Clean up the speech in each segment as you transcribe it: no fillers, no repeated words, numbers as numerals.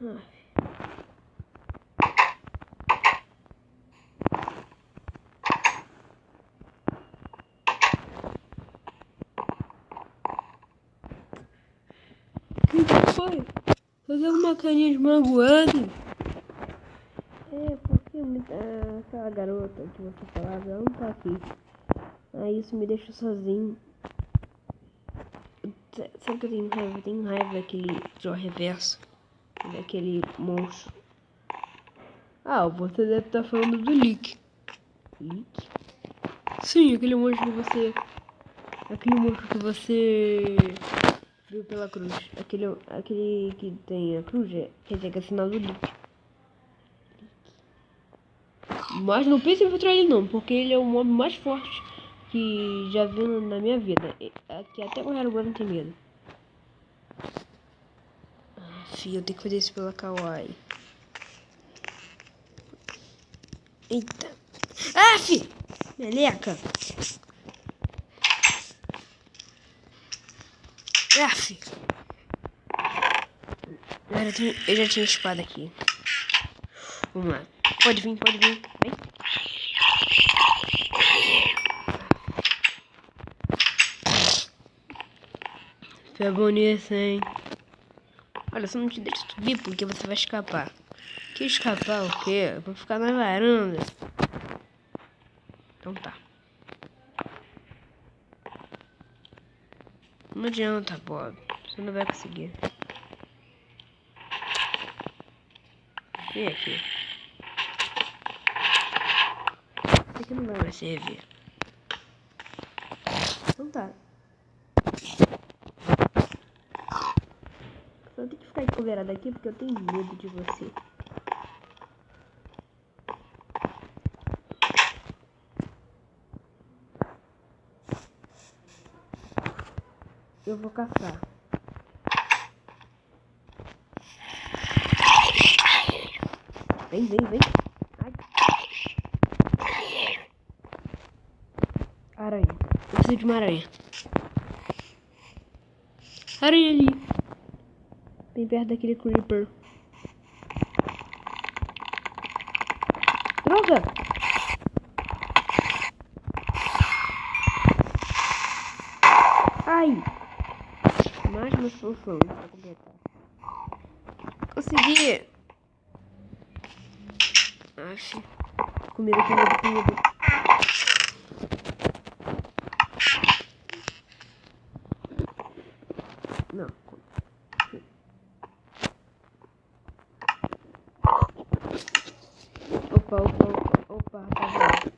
O que foi? Fazer uma carinha de magoado? Porque aquela garota que você falava, ela não tá aqui. Aí isso me deixa sozinho. Sabe que eu tenho raiva? Eu tenho raiva daquele Joe Reverso. Daquele monstro. Você deve estar falando do Lick. Lick? Sim, aquele monstro que você... Aquele monstro que você... viu pela cruz. Aquele que tem a cruz, quer dizer que é sinal do Lick. Mas não pense em infiltrar ele não, porque ele é o mob mais forte que já vi na minha vida. Que até o Harugan tem medo. Eu tenho que fazer isso pela Kawaii. Eita. Meleca. Eu já tinha espada aqui. Vamos lá. Pode vir. Vem. Foi bonito, hein? Olha, só não te deixa subir porque você vai escapar. Que escapar o quê? Eu vou ficar na varanda. Então tá. Não adianta, Bob. Você não vai conseguir. Vem aqui. Isso aqui não vai mais servir. Então tá. Só tem que ficar encoberado aqui porque eu tenho medo de você. Eu vou caçar. Vem. Ai. Aranha. Eu preciso de uma aranha. Aranha ali. Bem perto daquele creeper. Droga! Ai! Mais uma solução pra completar. Consegui! Comida. Não. Opa, rapaziada.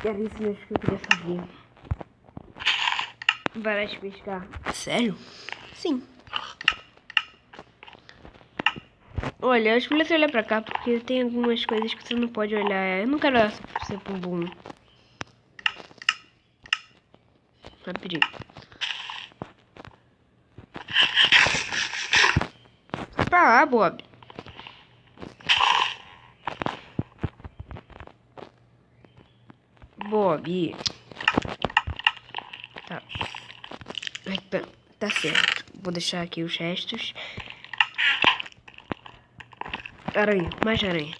Era isso mesmo que eu queria fazer. Parar de pescar. Sério? Sim. Olha, acho melhor você olhar pra cá, porque tem algumas coisas que você não pode olhar. Eu não quero ser bumbum. Rapidinho. Vai pra lá, Bob. Tá. Tá certo. Vou deixar aqui os restos. Aranha, mais aranha.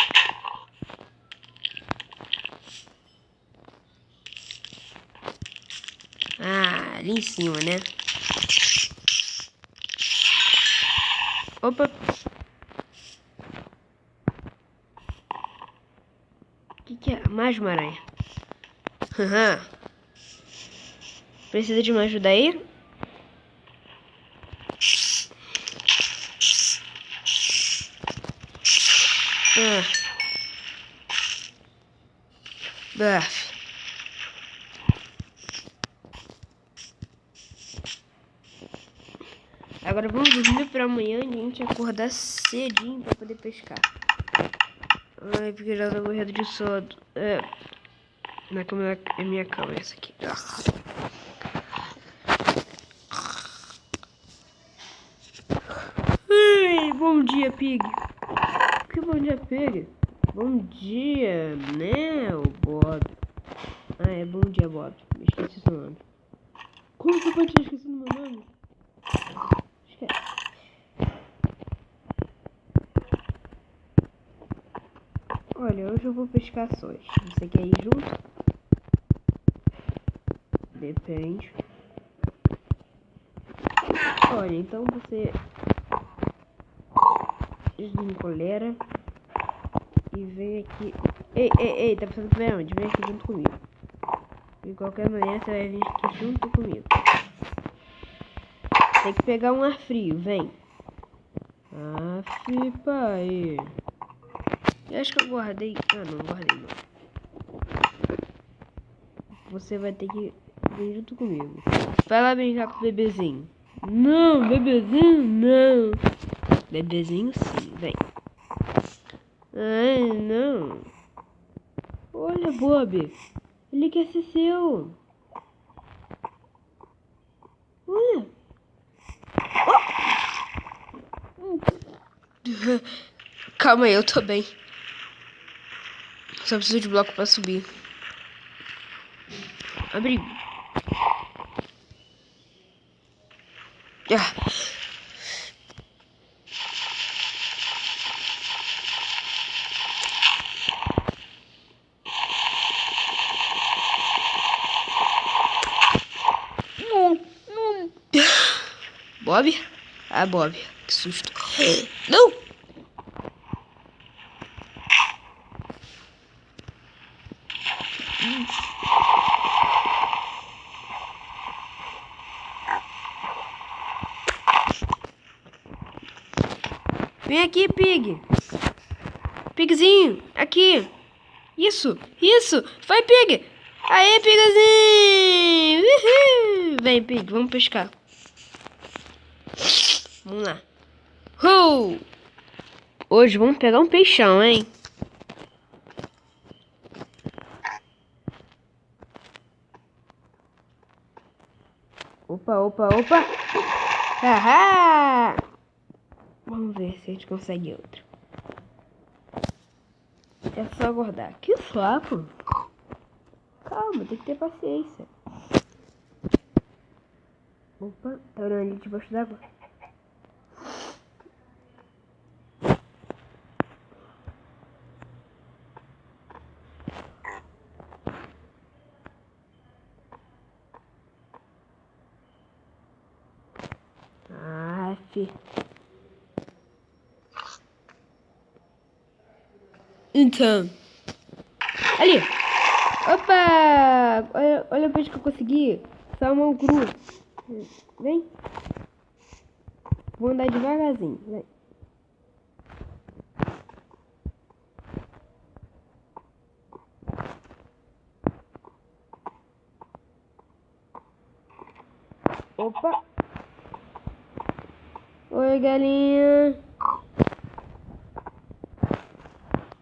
Ali em cima, né? Opa. Que é? Mais uma aranha. Precisa de uma ajuda aí? Agora vamos dormir pra amanhã e a gente acordar cedinho pra poder pescar. Ai, porque já tô morrendo de sono. Na cama é minha cama, essa aqui. Ai, bom dia, Pig. Que bom dia, Pig? Bom dia, né, o Bob? É bom dia, Bob. Me esqueci seu nome. Como você pode ter esquecido meu nome? Esquece. Olha, hoje eu vou pescar sóis. Você quer ir junto? Depende. Olha, então você desencolera e vem aqui. Ei, tá pensando que vai onde? Vem aqui junto comigo. De qualquer maneira, você vai vir aqui junto comigo. Tem que pegar um ar frio, vem. Pai. Eu acho que eu guardei. Ah, não guardei não. Você vai ter que vir junto comigo. Vai lá brincar com o bebezinho. Não, bebezinho não. Bebezinho sim, vem. Ai, não. Olha, Bob. Ele quer ser seu. Olha. Oh. Calma aí, eu tô bem. Só preciso de bloco pra subir. Abrigo. Bob? Ah, Bob. Que susto. Não! Vem aqui, Pig. Pigzinho, aqui. Isso. Vai, Pig. Aê, Pigzinho. Uhul. Vem, Pig, vamos pescar. Vamos lá. Hoje vamos pegar um peixão, hein? Opa. Haha! Vamos ver se a gente consegue outro. É só aguardar. Que saco! Calma, tem que ter paciência. Opa, tá olhando ali debaixo d'água? Então. Ali. Opa! Olha o peixe que eu consegui. Salmão cru. Vem. Vou andar devagarzinho. Vem. Opa. Oi, galinha.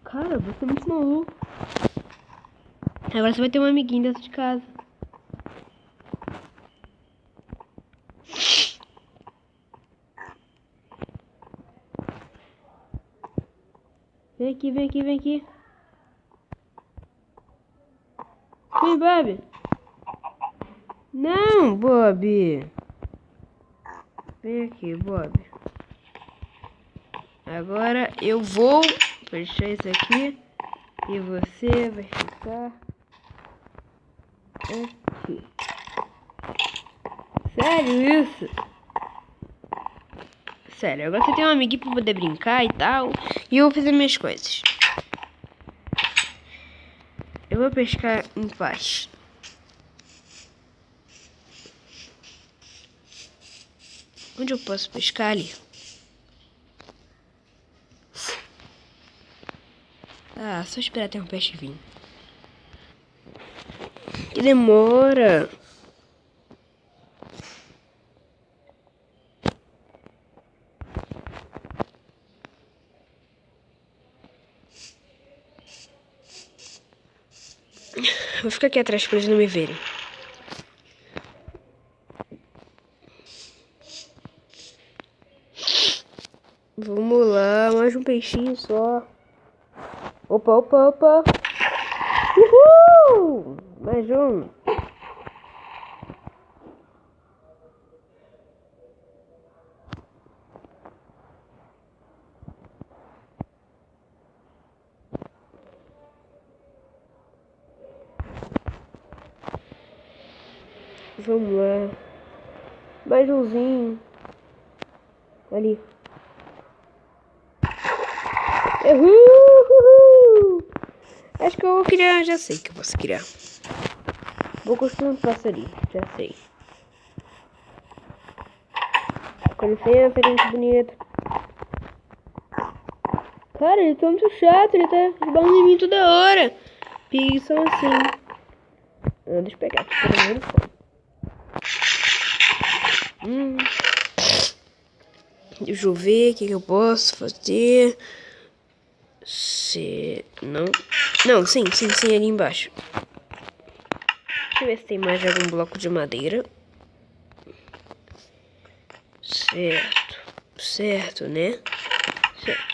Cara, você é muito maluco. Agora você vai ter um amiguinho dentro de casa. Vem aqui. Vem, Bob. Não, Bob. Vem aqui, Bob. Agora eu vou fechar isso aqui. E você vai ficar aqui. Sério isso? Sério, agora você tem um amiguinho pra poder brincar e tal. E eu vou fazer minhas coisas. Eu vou pescar em paz. Onde eu posso pescar ali? Ah, só esperar ter um peixe vir. Que demora. Vou ficar aqui atrás pra eles não me verem. Vamos lá, mais um peixinho só. Opa. Uhul! Mais um. Vamos lá. Mais umzinho. Ali. Uhul! Acho que eu vou criar. Já sei que eu posso criar. Vou construir um passarinho. Já sei. Com licença, gente bonita. Cara, ele tá muito chato. Ele tá esbarrando em mim toda hora. Pigs são assim. Deixa eu pegar aqui pelo menos. Deixa eu ver o que eu posso fazer. Não. Não, sim, ali embaixo. Deixa eu ver se tem mais algum bloco de madeira. Certo, né? Certo.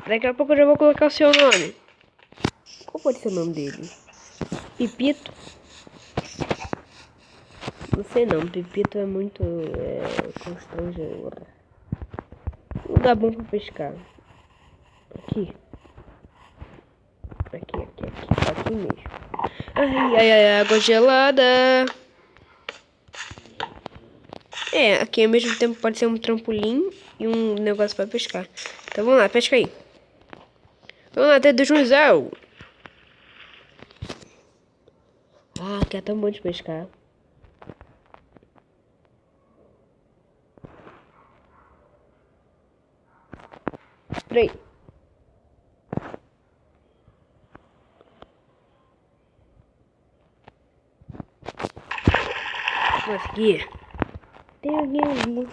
Daqui a pouco eu já vou colocar o seu nome. Qual pode ser o nome dele? Pepito? Não sei não, Pepito é muito constrangedor. Lugar bom pra pescar. Aqui mesmo. Ai, água gelada. Aqui ao mesmo tempo pode ser um trampolim e um negócio pra pescar. Então vamos lá, pesca aí. Vamos lá, dedo Junzão. Aqui é tão bom de pescar. Peraí. Aqui. Tem alguém ali.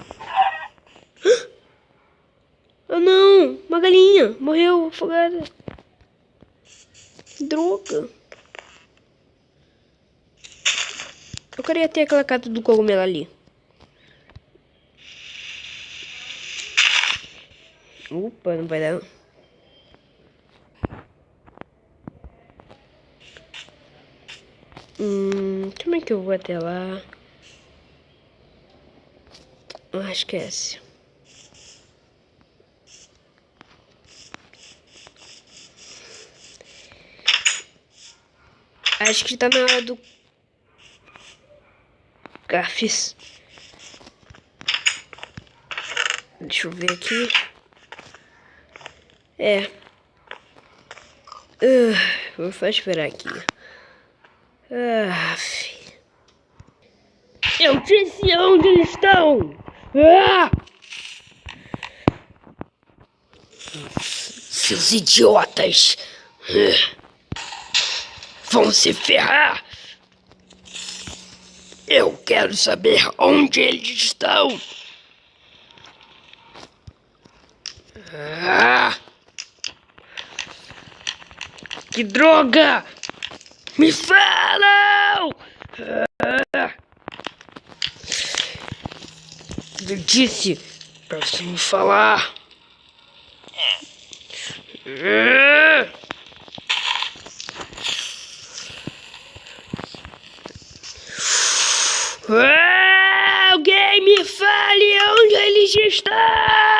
Oh não! Uma galinha! Morreu afogada. Droga! Eu queria ter aquela cata do cogumelo ali. Opa, não vai dar. Como é que eu vou até lá? Esquece. Acho que tá na hora do Gafes. Deixa eu ver aqui. Vou só esperar aqui. Eu disse onde eles estão! Seus idiotas! Vão se ferrar! Eu quero saber onde eles estão! Que droga! Me falam! Eu disse pra você me falar. Alguém me fale onde eles estão!